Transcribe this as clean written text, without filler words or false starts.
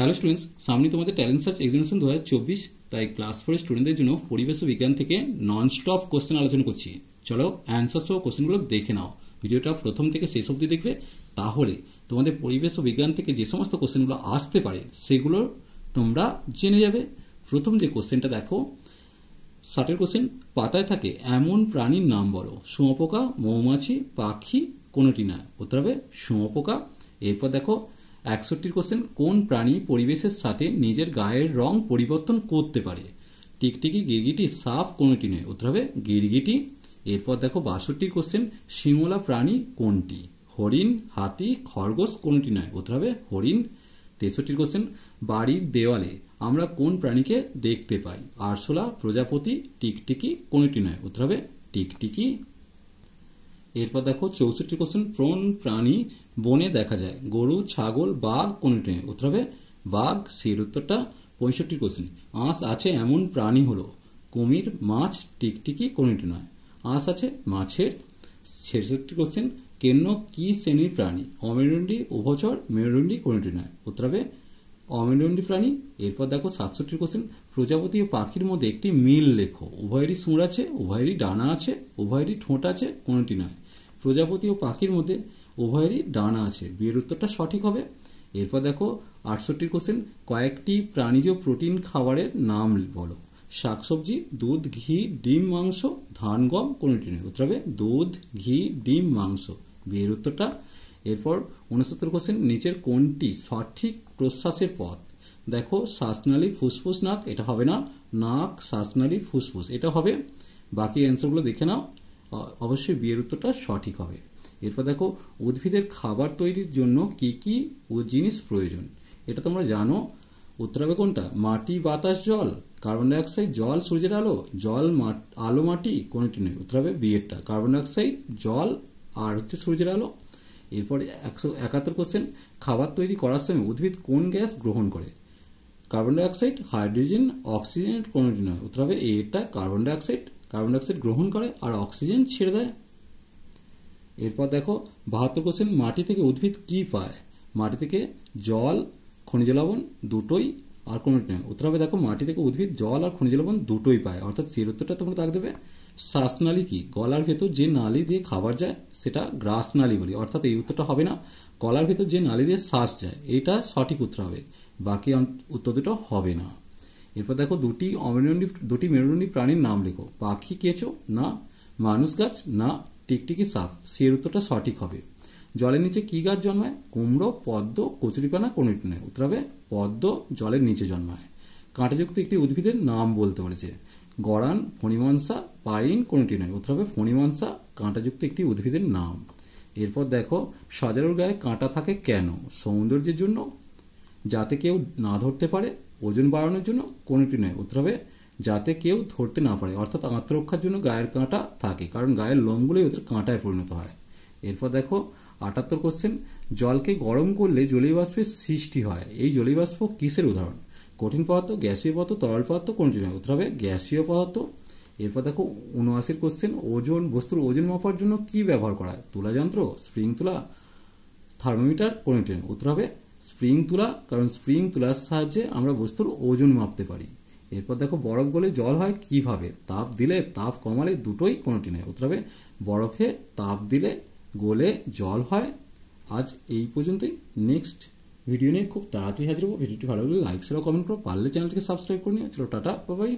Hello students, সামনে তোমাদের talent search examination 2024। তাই ক্লাস 4 স্টুডেন্টদের জন্য পরিবেশ ও বিজ্ঞান থেকে নন স্টপ কোশ্চেন আলোচনা করছি। চলো অ্যান্সার সহ কোশ্চেনগুলো দেখে নাও। ভিডিওটা প্রথম থেকে শেষ অবধি দেখবে, তাহলে তোমাদের পরিবেশ ও বিজ্ঞান থেকে যে সমস্ত কোশ্চেনগুলো আসতে পারে সেগুলো তোমরা জেনে যাবে। প্রথম যে কোশ্চেনটা দেখো, 60 কোশ্চেন। পাতায় থাকে এমন প্রাণীর নাম বলো। শুঁয়োপোকা, মৌমাছি, পাখি কোনটি নয়? উত্তর হবে শুঁয়োপোকা। এরপর দেখো 61 কোশ্চেন, কোন প্রাণী পরিবেশের সাথে নিজের গায়ের রং পরিবর্তন করতে পারে? টিকটিকি, গিরগিটি, সাপ কোনটি নয়? উত্তর হবে গিরগিটি। এরপর দেখো 62 কোশ্চেন, শিঙলা প্রাণী কোনটি? হরিণ, হাতি, খরগোশ কোনটি নয়? উত্তর হবে হরিণ। 63 কোশ্চেন, বাড়ির দেওয়ালে আমরা কোন প্রাণীকে দেখতে পাই? আরশোলা, প্রজাপতি, টিকটিকি কোনটি নয়? উত্তর হবে টিকটিকি। এরপর দেখো 64 কোশ্চেন, কোন প্রাণী বনে দেখা যায়? গরু, ছাগল, বাঘ কোনটি নয়? উত্তর হবে বাঘ। সেই উত্তরটা। 65 কোশ্চেন, আঁশ আছে এমন প্রাণী হলো? কুমির, মাছ, টিকটিকি কোনটি নয়? আঁশ আছে মাছের। 66 কোশ্চেন, কেন্ন কি শ্রেণীর প্রাণী? অমেরুদণ্ডী, উভচর, মেরুদণ্ডী কোনটি নয়? উত্তর হবে অমেরুদণ্ডী প্রাণী। এরপর দেখো 67 কোশ্চেন, প্রজাপতি ও পাখির মধ্যে একটি মিল লেখো। উভয়েরই সুর আছে, উভয়েরই ডানা আছে, উভয়েরই ঠোঁট আছে, কোনটি নয়? প্রজাপতি ও পাখির মধ্যে উভয়েরই ডানা আছে। বিয়ের উত্তরটা সঠিক হবে। এরপর দেখো 68 কোশ্চেন, কয়েকটি প্রাণীজ প্রোটিন খাবারের নাম বলো। শাকসবজি, দুধ, ঘি, ডিম, মাংস, ধান, গম কোনটি নয়? উত্তর হবে দুধ, ঘি, ডিম, মাংস। বিয়ের উত্তরটা। এরপর 69 কোশ্চেন, নিচের কোনটি সঠিক প্রশ্বাসের পথ? দেখো শ্বাসনালী, ফুসফুস, নাক, এটা হবে না। নাক, শ্বাসনালী, ফুসফুস এটা হবে। বাকি অ্যান্সারগুলো দেখে নাও, অবশ্যই বিয়ের উত্তরটা সঠিক হবে। এরপর দেখো উদ্ভিদের খাবার তৈরির জন্য কি কি জিনিস প্রয়োজন? এটা তোমরা জানো। উত্তর হবে কোনটা? মাটি, বাতাস, জল, কার্বন ডাইঅক্সাইড, জল, সূর্যের আলো, জল, আলো, মাটি কোনটি নয়? উত্তর হবে বিয়েরটা, কার্বন ডাইঅক্সাইড, জল আর হচ্ছে সূর্যের আলো। এরপরে 171 কোশ্চেন, খাবার তৈরি করার সময় উদ্ভিদ কোন গ্যাস গ্রহণ করে? কার্বন ডাইঅক্সাইড, হাইড্রোজেন, অক্সিজেন কোনটি নয়? উত্তর হবে এটা, কার্বন ডাইঅক্সাইড। কার্বন ডাইঅক্সাইড গ্রহণ করে আর অক্সিজেন ছেড়ে দেয়। এরপর দেখো 72 কোশ্চেন, মাটি থেকে উদ্ভিদ কি পায়? মাটি থেকে জল, খনিজ লবণ দুটোই, আর কোনটি নয়? উত্তর হবে দেখো মাটি থেকে উদ্ভিদ জল আর খনিজ লবণ দুটোই পায়, অর্থাৎ সেই উত্তরটা তোমরা দাগ দেবে। শ্বাসনালী কি? গলার ভেতর যে নালী দিয়ে খাবার যায় সেটা গ্রাসনালী বলি, অর্থাৎ এই উত্তরটা হবে না। গলার ভেতর যে নালী দিয়ে শ্বাস যায়, এইটা সঠিক উত্তর হবে। বাকি উত্তর দুটো হবে না। এরপর দেখো দুটি মেরুদণ্ডী প্রাণীর নাম লেখো। পাখি, কেঁচো না, মানুষ গাছ না, টিকটিকি, সাপ। সেই উত্তরটা সঠিক হবে। জলের নিচে কি গাছ জন্মায়? কুমড়ো, পদ্ম, কচুরিপানা কোনটি নয়? উত্তর হবে পদ্ম জলের নিচে জন্মায়। কাঁটাযুক্ত একটি উদ্ভিদের নাম বলতে বলেছে। গরান, ফণিমনসা, পাইন কোনটি নয়? উত্তর হবে ফণিমনসা, কাঁটাযুক্ত একটি উদ্ভিদের নাম। এরপর দেখো সজারুর গায়ে কাঁটা থাকে কেন? সৌন্দর্যের জন্য, যাতে কেউ না ধরতে পারে, ওজন বাড়ানোর জন্য, কোনটি নয়? উত্তর হবে যাতে কেউ ধরতে না পারে, অর্থাৎ আত্মরক্ষার জন্য গায়ের কাঁটা থাকে, কারণ গায়ের লোমগুলোই ওদের কাঁটায় পরিণত হয়। এরপর দেখো 78 কোশ্চেন, জলকে গরম করলে জলীয় বাষ্পের সৃষ্টি হয়। এই জলীয় বাষ্প কিসের উদাহরণ? কঠিন পদার্থ, গ্যাসীয় পদার্থ, তরল পদার্থ কোনটি নয়? উত্তর হবে গ্যাসীয় পদার্থ। এরপর দেখো 79 কোশ্চেন, বস্তুর ওজন মাপার জন্য কি ব্যবহার করা হয়? তুলা যন্ত্র, স্প্রিং তুলা, থার্মোমিটার কোনটি নয়? উত্তর হবে স্প্রিং তুলা, কারণ স্প্রিং তুলার সাহায্যে আমরা বস্তুর ওজন মাপতে পারি। এরপর দেখো বরফ গলে জল হয় কিভাবে? তাপ দিলে, তাপ কমালে, দুটোই, কোনটি নয়? উত্তর হবে বরফে তাপ দিলে গলে জল হয়। আজ এই পর্যন্তই। নেক্সট ভিডিও নিয়ে খুব তাড়াতাড়ি হাজির হবো। ভিডিওটি ভালো লাগলে লাইক, শেয়ার, কমেন্ট করো, পারলে চ্যানেলটিকে সাবস্ক্রাইব করে নিও। চলো টাটা, বাই বাই।